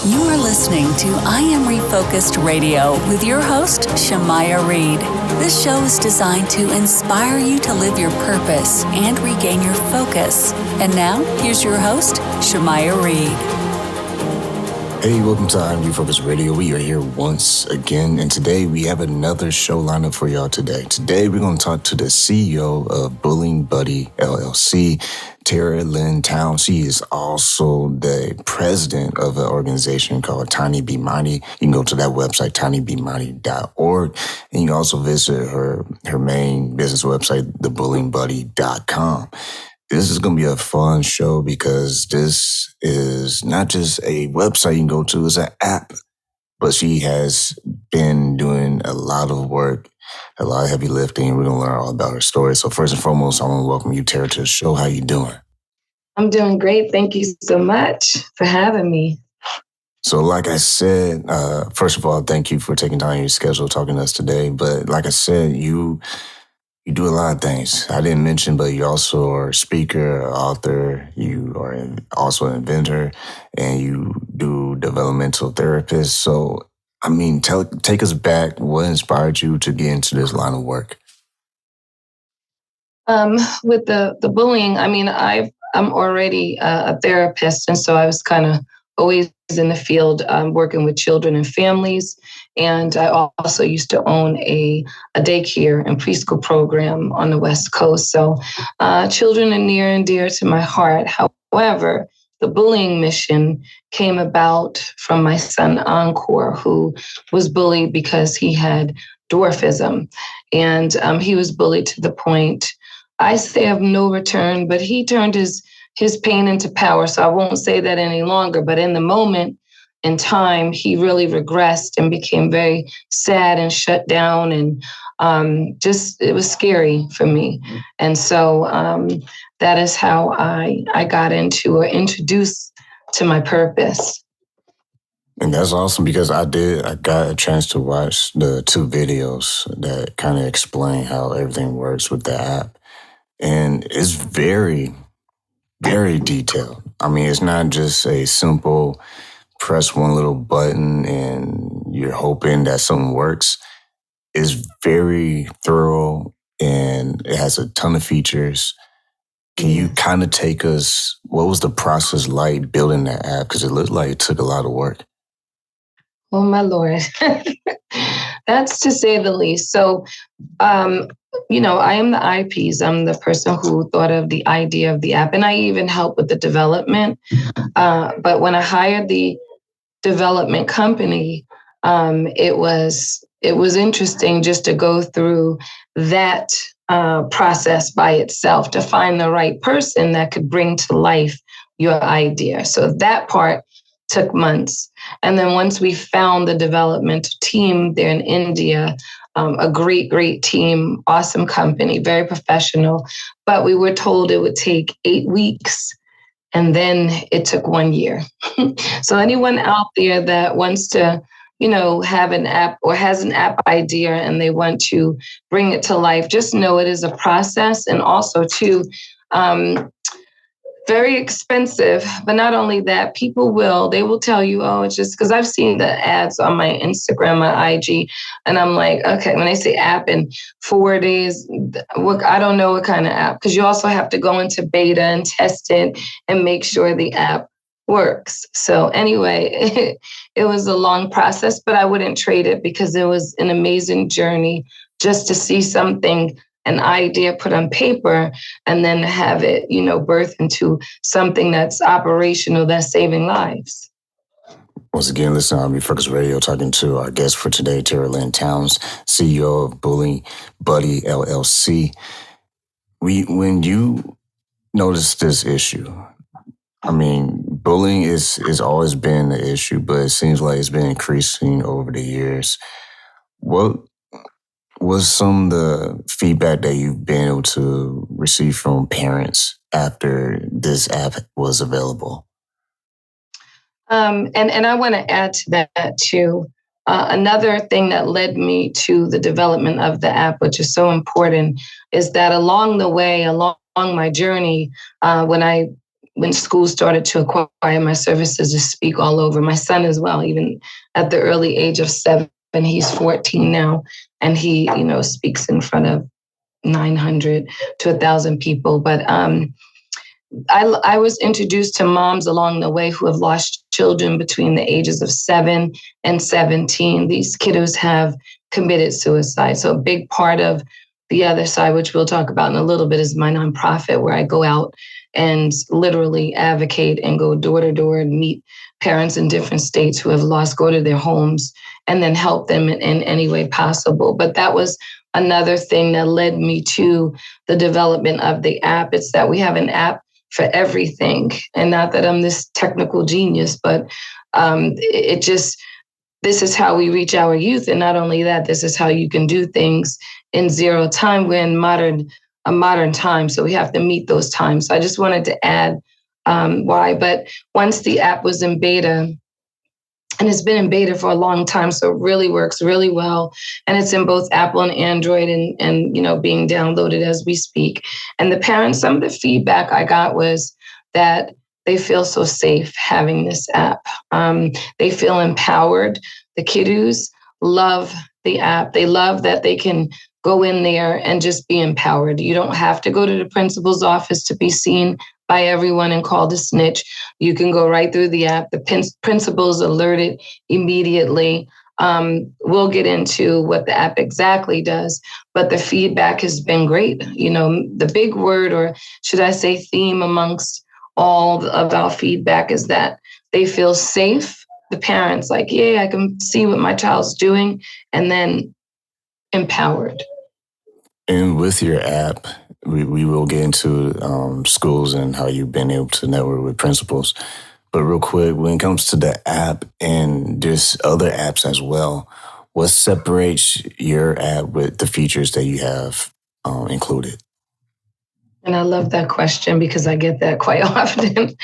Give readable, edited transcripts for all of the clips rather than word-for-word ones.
You are listening to I Am Refocused Radio with your host, Shamaya Reed. This show is designed to inspire you to live your purpose and regain your focus. And now, here's your host, Shamaya Reed. Hey, welcome to I Am Refocused Radio. We are here once again, and today we have another show lined up for y'all today. Today, we're going to talk to the CEO of Bullying Buddy, LLC, Lynn Townes. She is also the president of an organization called Tiny Be Mighty. You can go to that website, tinybemighty.org, and you can also visit her main business website, thebullyingbuddy.com. This is going to be a fun show because this is not just a website you can go to, it's an app. But she has been doing a lot of work, a lot of heavy lifting. We're going to learn all about her story. So first and foremost, I want to welcome you, Tara, to the show. How you doing? I'm doing great. Thank you so much for having me. So like I said, first of all, thank you for taking time in your schedule talking to us today. But like I said, you do a lot of things. I didn't mention, but you also are a speaker, author, you are also an inventor, and you do developmental therapist. So, I mean, take us back. What inspired you to get into this line of work? With the bullying, I mean, I'm already a therapist, and so I was kind of always in the field working with children and families. And I also used to own a daycare and preschool program on the West Coast. So children are near and dear to my heart. However, the bullying mission came about from my son, Encore, who was bullied because he had dwarfism. And he was bullied to the point, I say of no return, but he turned his pain into power. So I won't say that any longer. But in the moment in time, he really regressed and became very sad and shut down. And it was scary for me. And so that is how I got into or introduced to my purpose. And that's awesome because I got a chance to watch the 2 videos that kind of explain how everything works with the app. And it's very, very detailed. I mean, it's not just a simple press one little button and you're hoping that something works. It's very thorough and it has a ton of features. Can you kind of take us, what was the process like building that app? Because it looked like it took a lot of work. Oh, my Lord. That's to say the least. So, I am the IPs. I'm the person who thought of the idea of the app, and I even help with the development. But when I hired the development company, it was interesting just to go through that process by itself to find the right person that could bring to life your idea. So that part took months. And then once we found the developmental team there in India, a great, great team, awesome company, very professional. But we were told it would take 8 weeks. And then it took 1 year. So anyone out there that wants to, have an app or has an app idea and they want to bring it to life, just know it is a process. And also too, very expensive, but not only that, they will tell you, oh, it's just because I've seen the ads on my Instagram, my IG, and I'm like, okay, when they say app in 4 days, I don't know what kind of app, because you also have to go into beta and test it and make sure the app works. So anyway, it was a long process, but I wouldn't trade it because it was an amazing journey just to see something, an idea put on paper, and then have it, birth into something that's operational, that's saving lives. Once again, listen, I'm Refocused Radio talking to our guest for today, Lynn Townes, CEO of Bullying Buddy, LLC. When you noticed this issue, I mean, bullying is always been an issue, but it seems like it's been increasing over the years. What was some of the feedback that you've been able to receive from parents after this app was available? And I want to add to that too. Another thing that led me to the development of the app, which is so important, is that along the way, along my journey, when I when schools started to acquire my services to speak all over. My son as well, even at the early age of 7, he's 14 now, and he, speaks in front of 900 to 1,000 people. But I was introduced to moms along the way who have lost children between the ages of 7 and 17. These kiddos have committed suicide. So a big part of the other side, which we'll talk about in a little bit, is my nonprofit, where I go out and literally advocate and go door to door and meet parents in different states who have lost, go to their homes, and then help them in any way possible. But that was another thing that led me to the development of the app. It's that we have an app for everything. And not that I'm this technical genius, but this is how we reach our youth. And not only that, this is how you can do things in zero time. We're in a modern time, so we have to meet those times. So I just wanted to add why. But once the app was in beta, and it's been in beta for a long time, so it really works really well. And it's in both Apple and Android, and being downloaded as we speak. And the parents, some of the feedback I got was that they feel so safe having this app. They feel empowered. The kiddos love the app. They love that they can go in there and just be empowered. You don't have to go to the principal's office to be seen by everyone and called a snitch. You can go right through the app. The principal's alerted immediately. We'll get into what the app exactly does, but the feedback has been great. The big word, or should I say theme, amongst all of our feedback is that they feel safe. The parents like, yeah, I can see what my child's doing, and then empowered. And with your app, we will get into schools and how you've been able to network with principals. But real quick, when it comes to the app and there's other apps as well, what separates your app with the features that you have included? And I love that question because I get that quite often.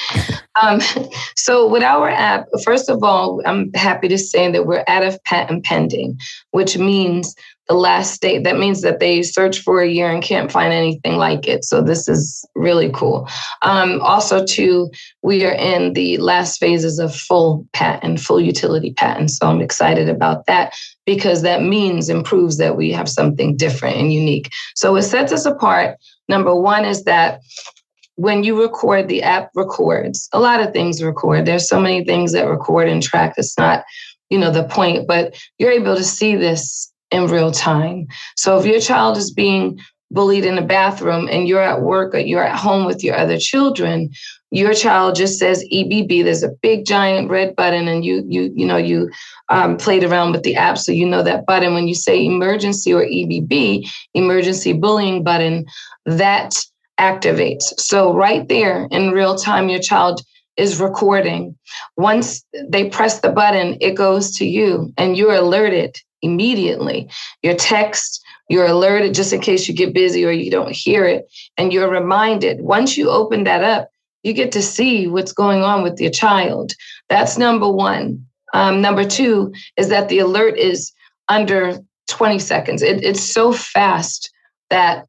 So with our app, first of all, I'm happy to say that we're out of patent pending, which means the last state, that means that they search for a year and can't find anything like it. So this is really cool. Also, too, we are in the last phases of full utility patent. So I'm excited about that because that proves that we have something different and unique. So what sets us apart, number one, is that when you record, the app records. A lot of things record. There's so many things that record and track. It's not, the point, but you're able to see this in real time. So if your child is being bullied in the bathroom and you're at work or you're at home with your other children, your child just says EBB. There's a big giant red button, and you played around with the app, so you know that button. When you say emergency or EBB, emergency bullying button, that activates. So right there in real time, your child is recording. Once they press the button, it goes to you, and you're alerted immediately. Your text, you're alerted just in case you get busy or you don't hear it, and you're reminded. Once you open that up, you get to see what's going on with your child. That's number one. Number two is that the alert is under 20 seconds. It's so fast that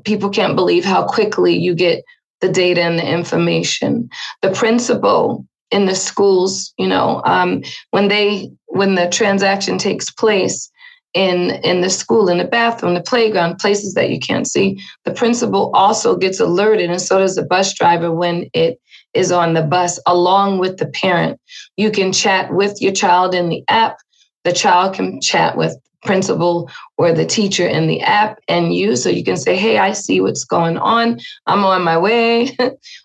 people can't believe how quickly you get the data and the information. The principal in the schools, when the transaction takes place in the school, in the bathroom, the playground, places that you can't see, the principal also gets alerted, and so does the bus driver when it is on the bus, along with the parent. You can chat with your child in the app. The child can chat with principal or the teacher in the app and you. So you can say, hey, I see what's going on. I'm on my way.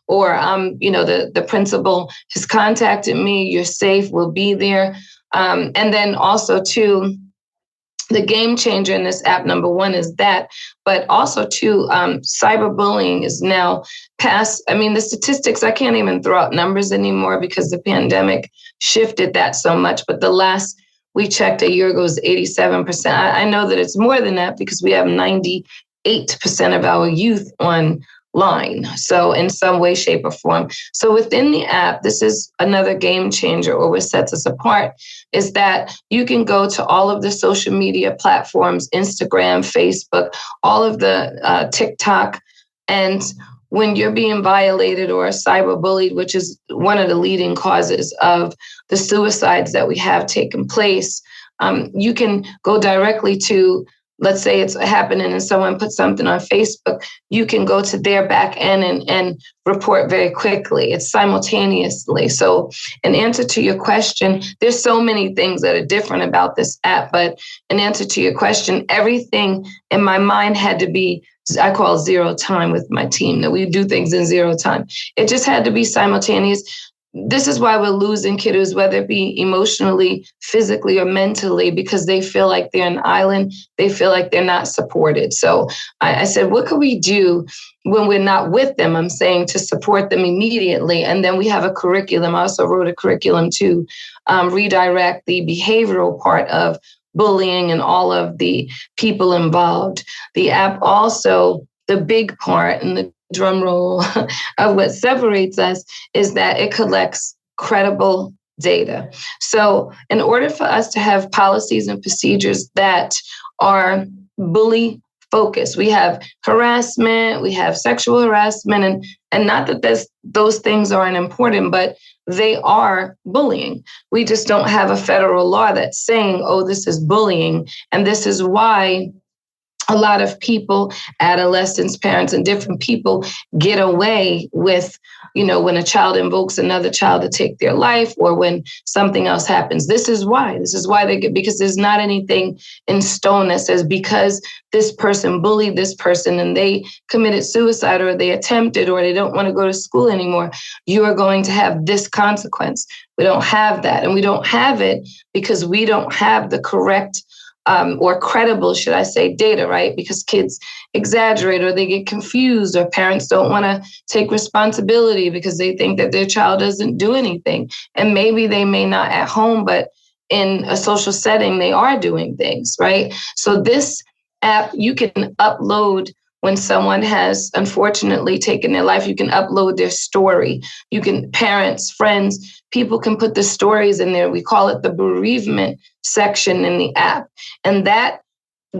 Or, the principal has contacted me. You're safe. We'll be there. And then also, too, the game changer in this app, number one, is that, but also, too, cyberbullying is now past. The statistics, I can't even throw out numbers anymore because the pandemic shifted that so much. But the last we checked a year ago was 87%. I know that it's more than that because we have 98% of our youth online. So in some way, shape, or form. So within the app, this is another game changer, or what sets us apart, is that you can go to all of the social media platforms, Instagram, Facebook, all of the TikTok, and when you're being violated or cyberbullied, which is one of the leading causes of the suicides that we have taken place, you can go directly to, let's say it's happening and someone put something on Facebook, you can go to their back end and report very quickly. It's simultaneously. So in answer to your question, there's so many things that are different about this app, but in answer to your question, everything in my mind had to be, I call it zero time with my team, that we do things in zero time. It just had to be simultaneous. This is why we're losing kiddos, whether it be emotionally, physically, or mentally, because they feel like they're an island. They feel like they're not supported. So I said, what can we do when we're not with them? I'm saying to support them immediately. And then we have a curriculum. I also wrote a curriculum to redirect the behavioral part of bullying and all of the people involved. The app also, the big part and the drum roll of what separates us is that it collects credible data. So in order for us to have policies and procedures that are bully focused, we have harassment, we have sexual harassment, and not that those things aren't important, but they are bullying. We just don't have a federal law that's saying, oh, this is bullying. And this is why a lot of people, adolescents, parents, and different people get away with, when a child invokes another child to take their life or when something else happens. This is why they get, because there's not anything in stone that says because this person bullied this person and they committed suicide or they attempted or they don't want to go to school anymore, you are going to have this consequence. We don't have that. And we don't have it because we don't have the correct or credible, should I say, data, right? Because kids exaggerate or they get confused or parents don't want to take responsibility because they think that their child doesn't do anything. And maybe they may not at home, but in a social setting, they are doing things, right? So this app, you can upload when someone has unfortunately taken their life, you can upload their story. You can, parents, friends, people can put the stories in there. We call it the bereavement section in the app. And that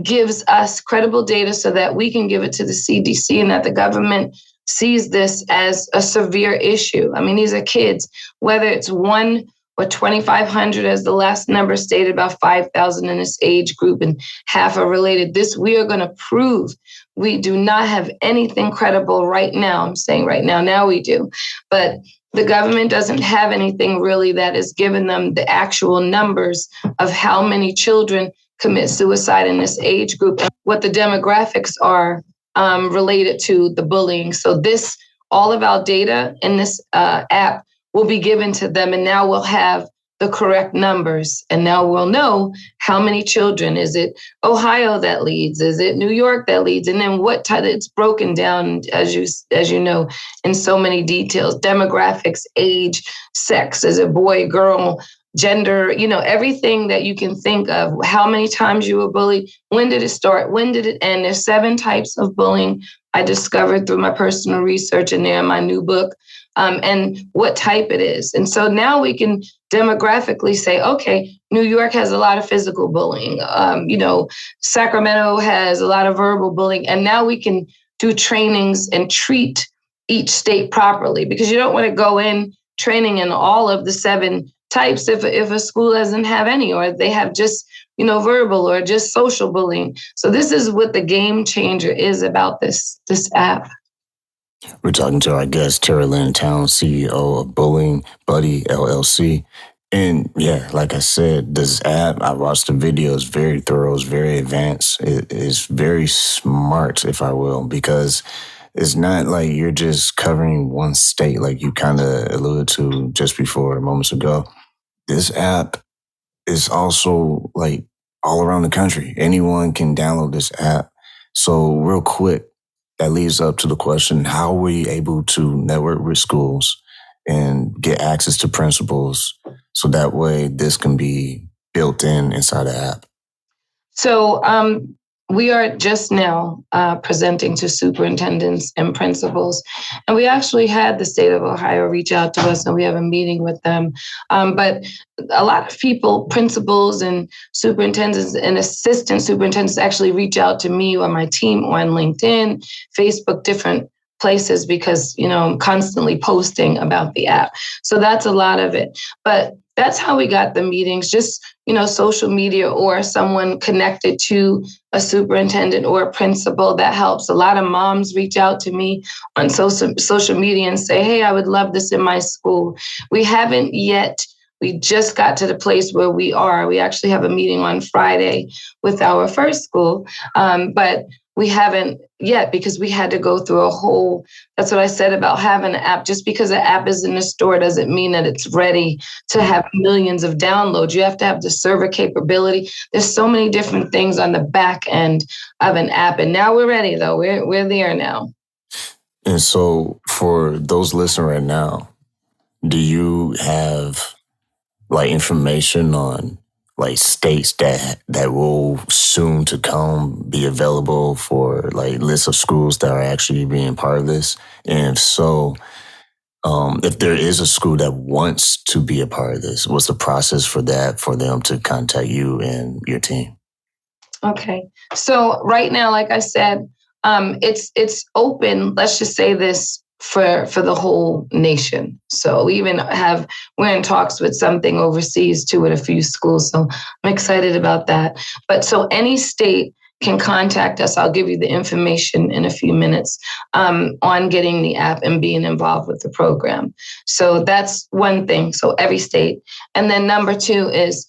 gives us credible data so that we can give it to the CDC and that the government sees this as a severe issue. I mean, these are kids, whether it's 1 or 2,500, as the last number stated, about 5,000 in this age group, and half are related. This we are going to prove. We do not have anything credible right now. I'm saying right now we do. But the government doesn't have anything really that is giving them the actual numbers of how many children commit suicide in this age group and what the demographics are related to the bullying. So this, all of our data in this app will be given to them, and now we'll have the correct numbers. And now we'll know how many children. Is it Ohio that leads? Is it New York that leads? And then what type? It's broken down, as you know, in so many details: demographics, age, sex. Is it boy, girl, gender? Everything that you can think of. How many times you were bullied? When did it start? When did it end? There's 7 types of bullying I discovered through my personal research in there in my new book. And what type it is. And so now we can demographically say, okay, New York has a lot of physical bullying. Sacramento has a lot of verbal bullying. And now we can do trainings and treat each state properly, because you don't want to go in training in all of the 7 types if a school doesn't have any, or they have just, verbal or just social bullying. So this is what the game changer is about this app. We're talking to our guest, Lynn Townes, CEO of Bullying Buddy, LLC. And yeah, like I said, this app, I watched the video, it's very thorough, it's very advanced. It is very smart, if I will, because it's not like you're just covering one state like you kind of alluded to just before moments ago. This app is also like all around the country. Anyone can download this app. So real quick, that leads up to the question, how are we able to network with schools and get access to principals so that way this can be built inside the app? So we are just now presenting to superintendents and principals. And we actually had the state of Ohio reach out to us, and we have a meeting with them. But a lot of people, principals and superintendents and assistant superintendents, actually reach out to me or my team on LinkedIn, Facebook, different places because, I'm constantly posting about the app. So that's a lot of it. But that's how we got the meetings, just, social media or someone connected to a superintendent or a principal. That helps. A lot of moms reach out to me on social media and say, hey, I would love this in my school. We haven't yet. We just got to the place where we are. We actually have a meeting on Friday with our first school, but we haven't yet because we had to go through a whole, that's what I said about having an app. Just because an app is in the store doesn't mean that it's ready to have millions of downloads. You have to have the server capability. There's so many different things on the back end of an app. And now we're ready, though. We're there now. And so for those listening right now, do you have information on states that will soon to come be available for lists of schools that are actually being part of this? And if so, if there is a school that wants to be a part of this, what's the process for that, for them to contact you and your team? Okay. So right now, like I said, it's open. Let's just say this for the whole nation. So we're in talks with something overseas too with a few schools. So I'm excited about that. But so any state can contact us. I'll give you the information in a few minutes on getting the app and being involved with the program. So that's one thing. So every state. And then number two is,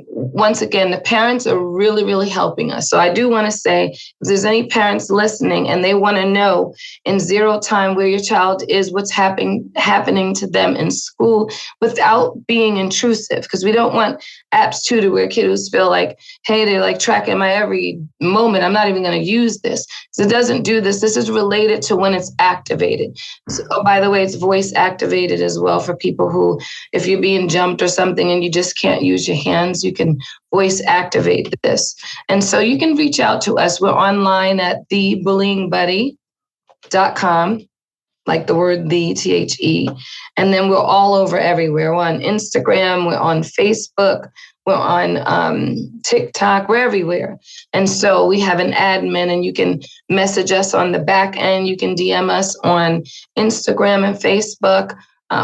once again, the parents are really, really helping us. So I do want to say, if there's any parents listening and they want to know in zero time where your child is, what's happening to them in school without being intrusive, because we don't want apps too to where kiddos feel like, hey, they're tracking my every moment. I'm not even going to use this. So it doesn't do this. This is related to when it's activated. So, by the way, it's voice activated as well for people who, if you're being jumped or something and you just can't use your hands, you can voice activate this. And so you can reach out to us. We're online at thebullyingbuddy.com, like the word THE. And then we're all over everywhere. We're on Instagram, we're on Facebook, we're on TikTok, we're everywhere. And so we have an admin, and you can message us on the back end. You can DM us on Instagram and Facebook.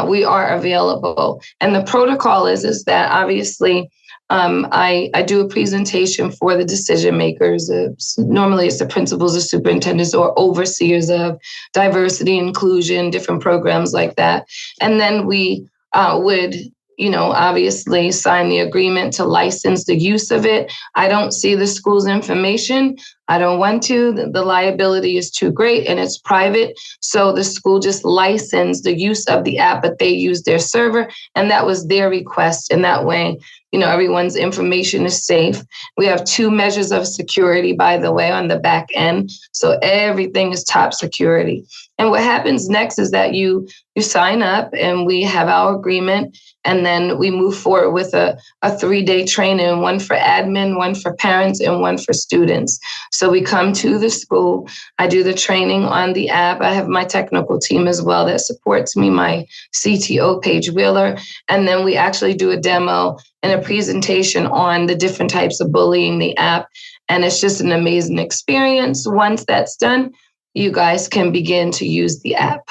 We are available. And the protocol is that obviously I do a presentation for the decision makers. Normally it's the principals or superintendents or overseers of diversity, inclusion, different programs like that. And then we would obviously sign the agreement to license the use of it. I don't see the school's information. I don't want to. The liability is too great and it's private. So the school just licensed the use of the app, but they use their server. And that was their request. And that way, everyone's information is safe. We have 2 measures of security, by the way, on the back end. So everything is top security. And what happens next is that you sign up and we have our agreement. And then we move forward with a 3-day training, one for admin, one for parents, and one for students. So we come to the school. I do the training on the app. I have my technical team as well that supports me, my CTO, Paige Wheeler. And then we actually do a demo and a presentation on the different types of bullying, the app. And it's just an amazing experience. Once that's done, you guys can begin to use the app.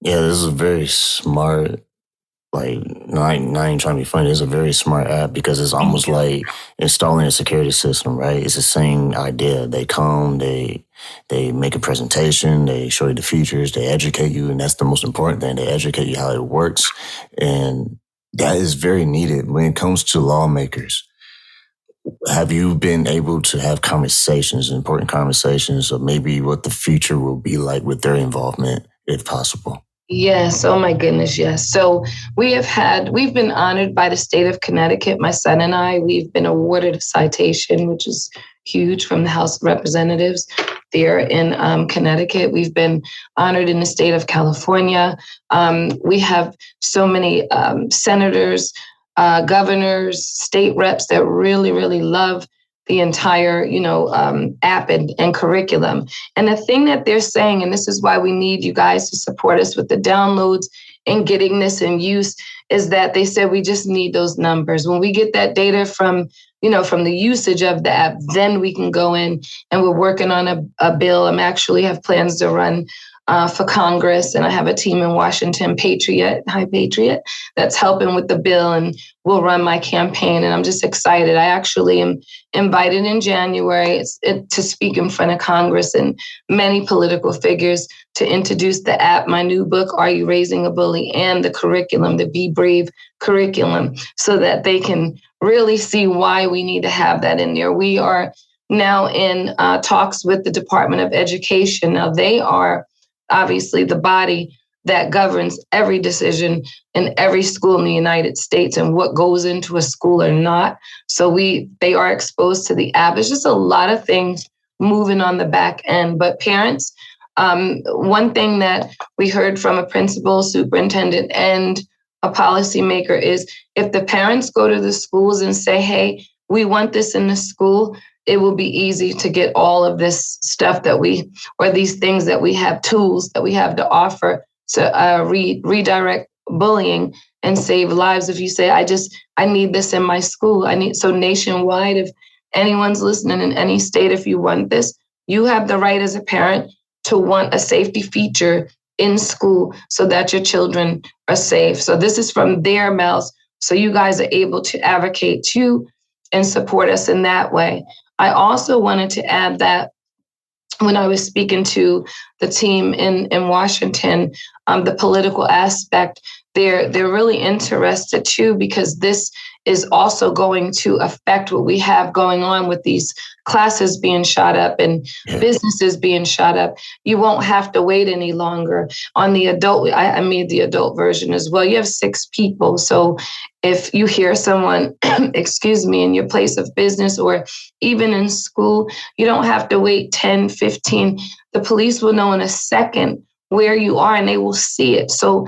Yeah, this is a very smart, not even trying to be funny, it's a very smart app because it's almost like installing a security system, right? It's the same idea. They come, they make a presentation, they show you the features, they educate you, and that's the most important thing. They educate you how it works. And that is very needed when it comes to lawmakers. Have you been able to have important conversations, of maybe what the future will be like with their involvement, if possible? Yes. Oh my goodness. Yes. So we've been honored by the state of Connecticut. My son and I, we've been awarded a citation, which is huge, from the House of Representatives there in Connecticut. We've been honored in the state of California. We have so many senators, governors, state reps that really, really love the entire, app and curriculum. And the thing that they're saying, and this is why we need you guys to support us with the downloads and getting this in use, is that they said we just need those numbers. When we get that data from the usage of the app, then we can go in, and we're working on a bill. I'm actually have plans to run for Congress, and I have a team in Washington, High Patriot, that's helping with the bill and will run my campaign. And I'm just excited. I actually am invited in January to speak in front of Congress and many political figures to introduce the app, my new book, Are You Raising a Bully, and the curriculum, the Be Brave curriculum, so that they can really see why we need to have that in there. We are now in talks with the Department of Education. Now, they are obviously the body that governs every decision in every school in the United States and what goes into a school or not. So they are exposed to the app. It's just a lot of things moving on the back end. But parents, one thing that we heard from a principal, superintendent, and a policymaker is if the parents go to the schools and say, hey, we want this in the school, it will be easy to get all of this stuff these things that we have, tools that we have to offer to redirect bullying and save lives. If you say, I need this in my school, so nationwide, if anyone's listening in any state, if you want this, you have the right as a parent to want a safety feature in school so that your children are safe. So this is from their mouths. So you guys are able to advocate too and support us in that way. I also wanted to add that when I was speaking to the team in Washington, the political aspect, they're really interested too, because this is also going to affect what we have going on with these classes being shot up and businesses being shot up. You won't have to wait any longer. On the adult, I made the adult version as well. You have 6 people. So if you hear someone, in your place of business or even in school, you don't have to wait 10, 15. The police will know in a second where you are and they will see it. So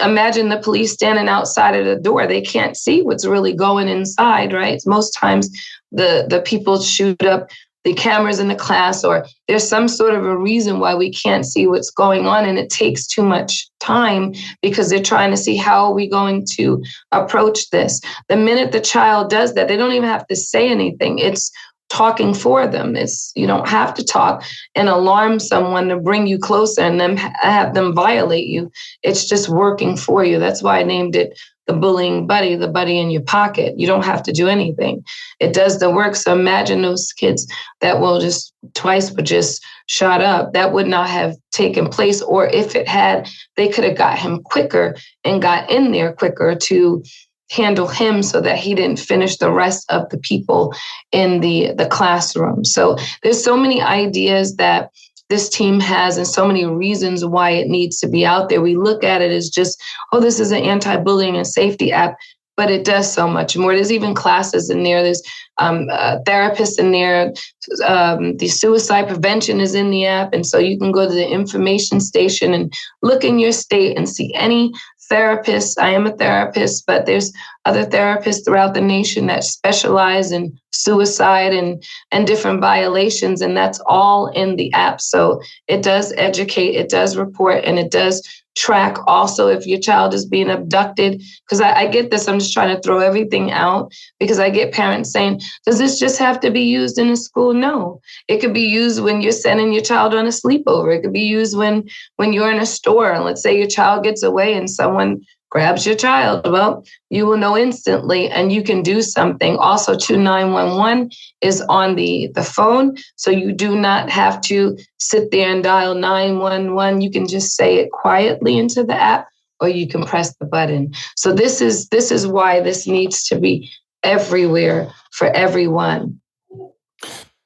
imagine the police standing outside of the door. They can't see what's really going inside, right? Most times the people shoot up the cameras in the class, or there's some sort of a reason why we can't see what's going on, and it takes too much time because they're trying to see how are we going to approach this. The minute the child does that, they don't even have to say anything. It's talking for them. You don't have to talk and alarm someone to bring you closer and then have them violate you. It's just working for you. That's why I named it the bullying buddy, the buddy in your pocket. You don't have to do anything. It does the work. So imagine those kids that were just shot up. That would not have taken place. Or if it had, they could have got him quicker and got in there quicker to handle him so that he didn't finish the rest of the people in the classroom. So there's so many ideas that this team has and so many reasons why it needs to be out there. We look at it as just, this is an anti-bullying and safety app, but it does so much more. There's even classes in there. There's therapists in there. The suicide prevention is in the app. And so you can go to the information station and look in your state and see any therapist. I am a therapist, but there's other therapists throughout the nation that specialize in suicide and different violations. And that's all in the app. So it does educate, it does report, and it does track also if your child is being abducted. Because I get this, I'm just trying to throw everything out because I get parents saying, does this just have to be used in a school? No, it could be used when you're sending your child on a sleepover. It could be used when you're in a store and let's say your child gets away and someone grabs your child. Well, you will know instantly and you can do something. Also, 911 is on the phone. So you do not have to sit there and dial 911. You can just say it quietly into the app or you can press the button. So this is why this needs to be everywhere for everyone.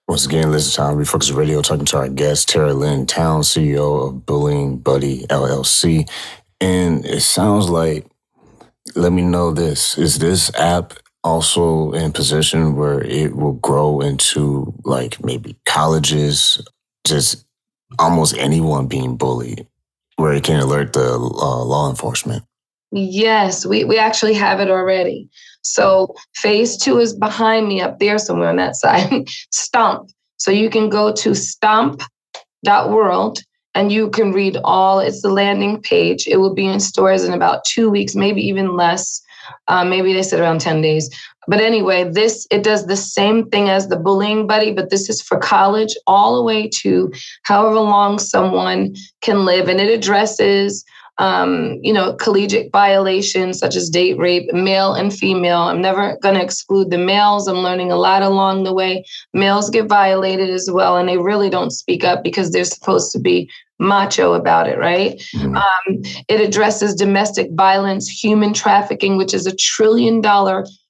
Once again, this is Time Refocus Radio, talking to our guest, Lynn Townes, CEO of Bullying Buddy, LLC. And it sounds like, let me know this, is this app also in position where it will grow into like maybe colleges, just almost anyone being bullied, where it can alert the law enforcement? Yes, we actually have it already. So phase 2 is behind me up there somewhere on that side, Stomp. So you can go to stomp.world. And you can read it's the landing page. It will be in stores in about 2 weeks, maybe even less. Maybe they said around 10 days. But anyway, it does the same thing as the bullying buddy, but this is for college all the way to however long someone can live. And it addresses collegiate violations such as date rape, male and female. I'm never going to exclude the males. I'm learning a lot along the way. Males get violated as well, and they really don't speak up because they're supposed to be macho about it, right? Mm-hmm. It addresses domestic violence, human trafficking, which is $1 trillion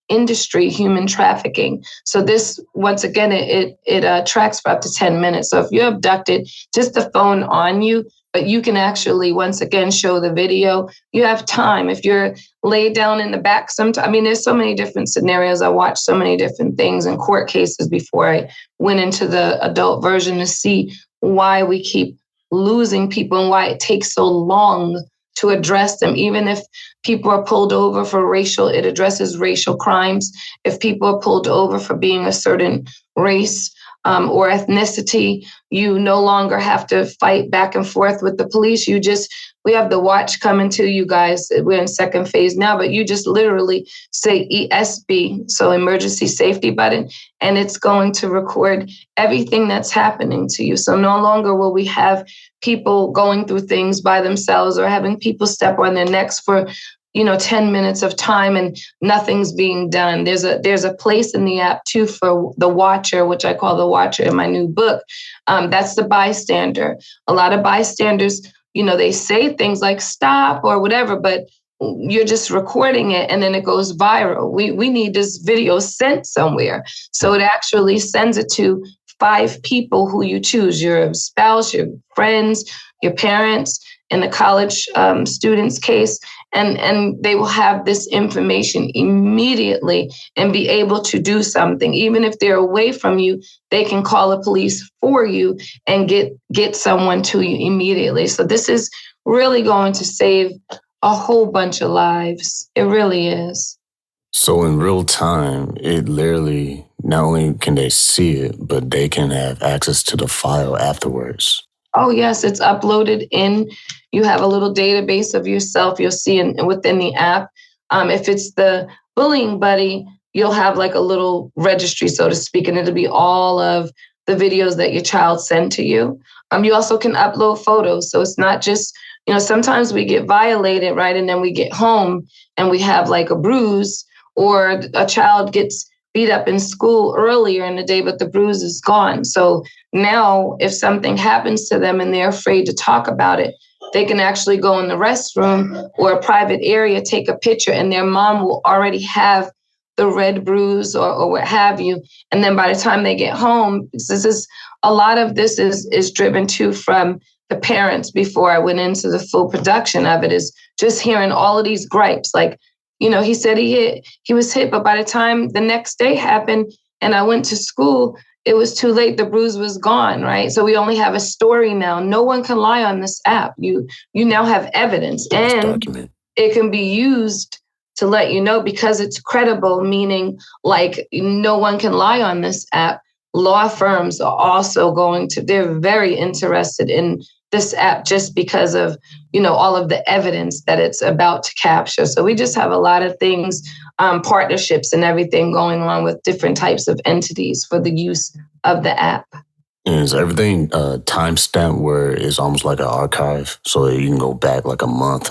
industry, human trafficking. So this, once again, it tracks for up to 10 minutes. So if you're abducted, just the phone on you, but you can actually, once again, show the video. You have time. If you're laid down in the back, there's so many different scenarios. I watched so many different things in court cases before I went into the adult version to see why we keep losing people and why it takes so long to address them. Even if people are pulled over for it addresses racial crimes. If people are pulled over for being a certain race, or ethnicity, you no longer have to fight back and forth with the police. We have the watch coming to you guys. We're in second phase now, but you just literally say ESB, so emergency safety button, and it's going to record everything that's happening to you. So no longer will we have people going through things by themselves or having people step on their necks for 10 minutes of time and nothing's being done. There's a place in the app too for the watcher, which I call the watcher in my new book. That's the bystander. A lot of bystanders, they say things like stop or whatever, but you're just recording it and then it goes viral. We need this video sent somewhere. So it actually sends it to 5 people who you choose, your spouse, your friends, your parents, in the college students' case, and they will have this information immediately and be able to do something. Even if they're away from you, they can call the police for you and get someone to you immediately. So this is really going to save a whole bunch of lives. It really is. So in real time, it literally, not only can they see it, but they can have access to the file afterwards. Oh, yes, it's uploaded in. You have a little database of yourself. You'll see within the app. If it's the bullying buddy, you'll have like a little registry, so to speak, and it'll be all of the videos that your child sent to you. You also can upload photos. So it's not just, sometimes we get violated, right? And then we get home and we have like a bruise, or a child gets beat up in school earlier in the day, but the bruise is gone. So now if something happens to them and they're afraid to talk about it, they can actually go in the restroom or a private area, take a picture, and their mom will already have the red bruise or what have you. And then by the time they get home, a lot of this is driven too from the parents. Before I went into the full production of it, is just hearing all of these gripes. Like, he said he was hit, but by the time the next day happened and I went to school, it was too late. The bruise was gone, right? So we only have a story now. No one can lie on this app. You now have evidence, and it can be used to let you know, because it's credible, meaning like no one can lie on this app. Law firms are also they're very interested in this app just because of, all of the evidence that it's about to capture. So we just have a lot of things, partnerships and everything going on with different types of entities for the use of the app. And is everything timestamped where it's almost like an archive, so you can go back like a month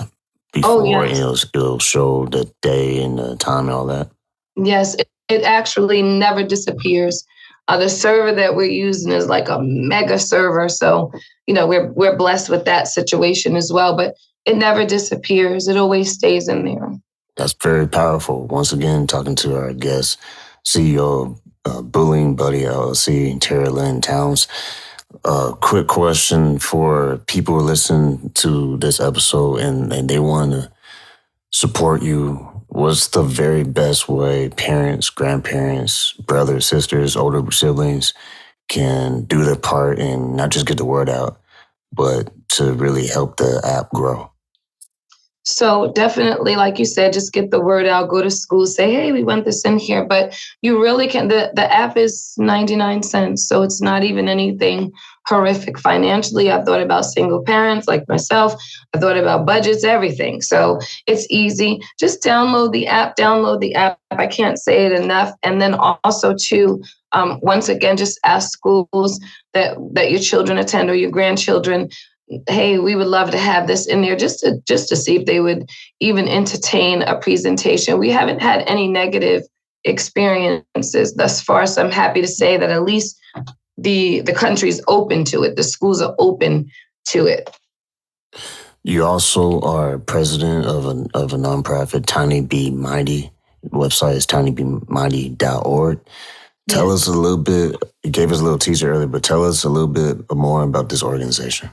before and it'll show the day and the time and all that? Yes, it actually never disappears. The server that we're using is like a mega server. So, we're blessed with that situation as well, but it never disappears. It always stays in there. That's very powerful. Once again, talking to our guest, CEO of Bullying Buddy LLC, Lynn Townes. Quick question for people who listen to this episode and they want to support you. What's the very best way parents, grandparents, brothers, sisters, older siblings can do their part and not just get the word out, but to really help the app grow? So definitely, like you said, just get the word out, go to school, say, hey, we want this in here. But you really can, the app is 99 cents. So it's not even anything horrific financially. I've thought about single parents like myself. I thought about budgets, everything. So it's easy. Just download the app, I can't say it enough. And then also too, once again, just ask schools that your children attend or your grandchildren, hey, we would love to have this in there just to see if they would even entertain a presentation. We haven't had any negative experiences thus far, so I'm happy to say that at least the country's open to it. The schools are open to it. You also are president of a nonprofit, Tiny Be Mighty. The website is tinybemighty.org. Tell us a little bit, you gave us a little teaser earlier, but tell us a little bit more about this organization.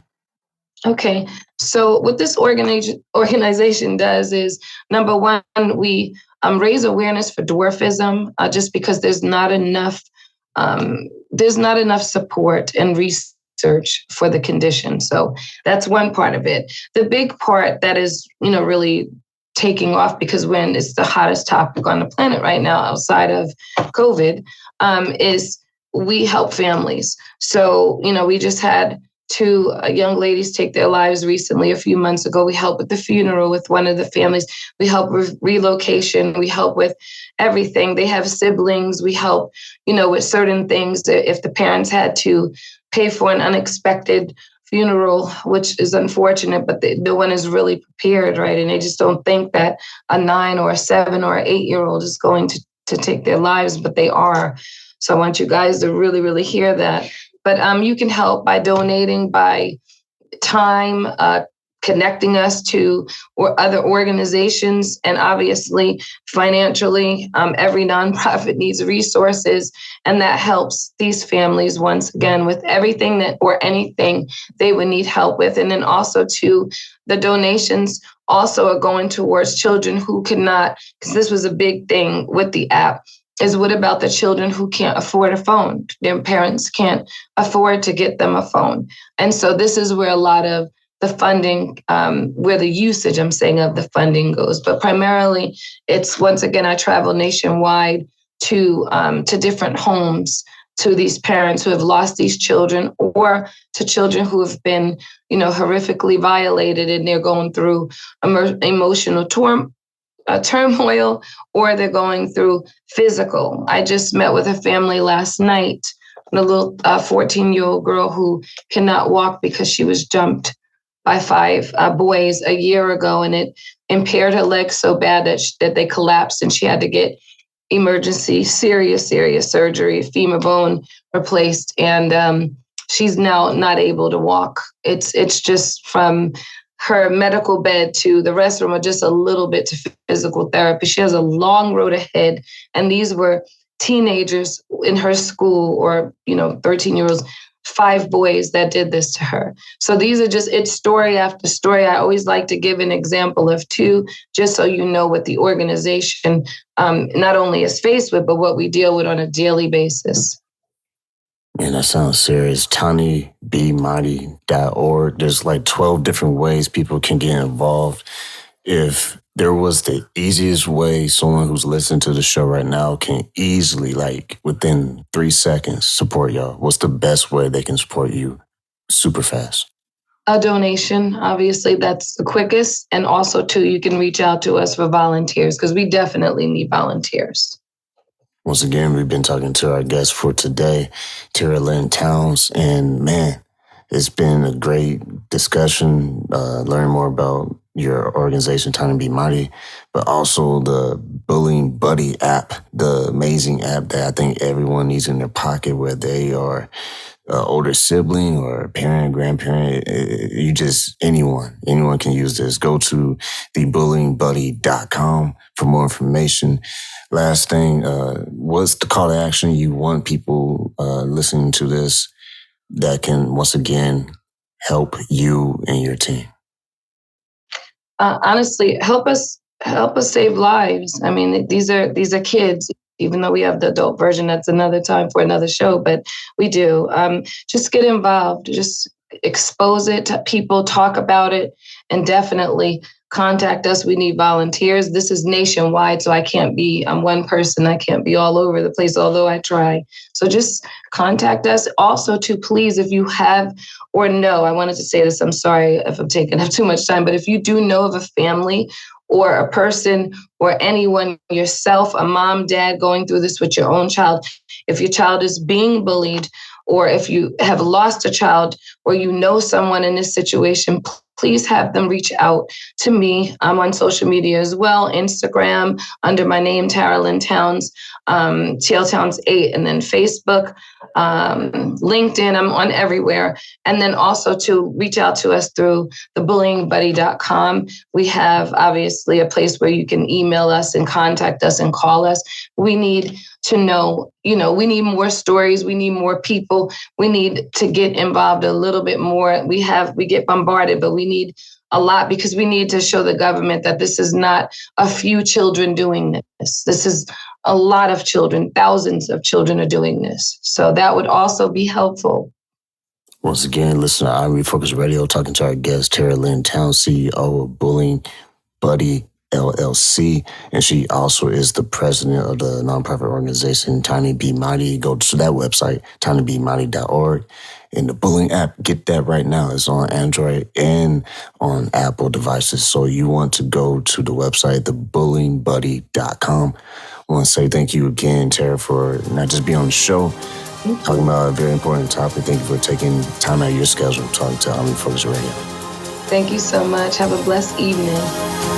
Okay, so what this organization does is, number one, we raise awareness for dwarfism, just because there's not enough support and research for the condition. So that's one part of it. The big part that is, really taking off, because when it's the hottest topic on the planet right now outside of COVID, is we help families. So, we just had two young ladies take their lives recently, a few months ago. We help with the funeral with one of the families. We help with relocation. We help with everything. They have siblings. We help, with certain things. If the parents had to pay for an unexpected funeral, which is unfortunate, but no one is really prepared, right? And they just don't think that a 9 or a 7 or 8-year-old is going to take their lives, but they are. So I want you guys to really, really hear that. But you can help by donating, by time, connecting us to other organizations, and obviously financially. Every nonprofit needs resources, and that helps these families once again with everything or anything they would need help with. And then also too, the donations also are going towards children who cannot, because this was a big thing with the app, is what about the children who can't afford a phone? Their parents can't afford to get them a phone. And so this is where a lot of the funding, where the usage, I'm saying, of the funding goes. But primarily, it's, once again, I travel nationwide to different homes, to these parents who have lost these children, or to children who have been, horrifically violated, and they're going through emotional turmoil, or they're going through physical. I just met with a family last night, a little 14-year-old girl who cannot walk because she was jumped by 5 boys a year ago, and it impaired her legs so bad that they collapsed, and she had to get emergency, serious surgery, femur bone replaced, and she's now not able to walk. It's just from her medical bed to the restroom, or just a little bit to physical therapy. She has a long road ahead. And these were teenagers in her school, or, 13-year-olds, 5 boys that did this to her. So these are it's story after story. I always like to give an example of 2, just so you know what the organization not only is faced with, but what we deal with on a daily basis. Man, that sounds serious. tinybemighty.org. There's like 12 different ways people can get involved. If there was the easiest way someone who's listening to the show right now can easily, like within 3 seconds, support y'all, what's the best way they can support you super fast? A donation, obviously, that's the quickest. And also, too, you can reach out to us for volunteers, because we definitely need volunteers. Once again, we've been talking to our guest for today, Lynn Townes, and man, it's been a great discussion, learning more about your organization, Tiny Be Mighty, but also the Bullying Buddy app, the amazing app that I think everyone needs in their pocket, where they are older sibling or parent, grandparent, anyone can use this. Go to thebullyingbuddy.com for more information. Last thing, what's the call to action you want people listening to this that can, once again, help you and your team? Honestly, help us save lives. I mean, these are kids. Even though we have the adult version, that's another time for another show, but we do. Just get involved, just expose it to people, talk about it, and definitely contact us. We need volunteers. This is nationwide, so I'm one person. I can't be all over the place, although I try. So just contact us. Also, to please, if you have or know, I wanted to say this, I'm sorry if I'm taking up too much time, but if you do know of a family or a person or anyone, yourself, a mom, dad, going through this with your own child, if your child is being bullied, or if you have lost a child, or you know someone in this situation, please have them reach out to me. I'm on social media as well, Instagram under my name, Lynn Townes, TL Townes 8, and then Facebook, LinkedIn, I'm on everywhere. And then also to reach out to us through thebullyingbuddy.com. We have obviously a place where you can email us and contact us and call us. We need to know, we need more stories. We need more people. We need to get involved a little bit more. We get bombarded, but we need a lot, because we need to show the government that this is not a few children doing this. This is a lot of children. Thousands of children are doing this. So that would also be helpful. Once again, listen to I'm Refocused Radio, talking to our guest, Lynn Townes, CEO of Bullying Buddy LLC, and she also is the president of the nonprofit organization Tiny Be Mighty. Go to that website, tinybemighty.org. And the bullying app, get that right now. It's on Android and on Apple devices. So you want to go to the website, thebullyingbuddy.com. I want to say thank you again, Tara, for not just being on the show, talking about a very important topic. Thank you for taking time out of your schedule to talk to Refocused Radio. Thank you so much. Have a blessed evening.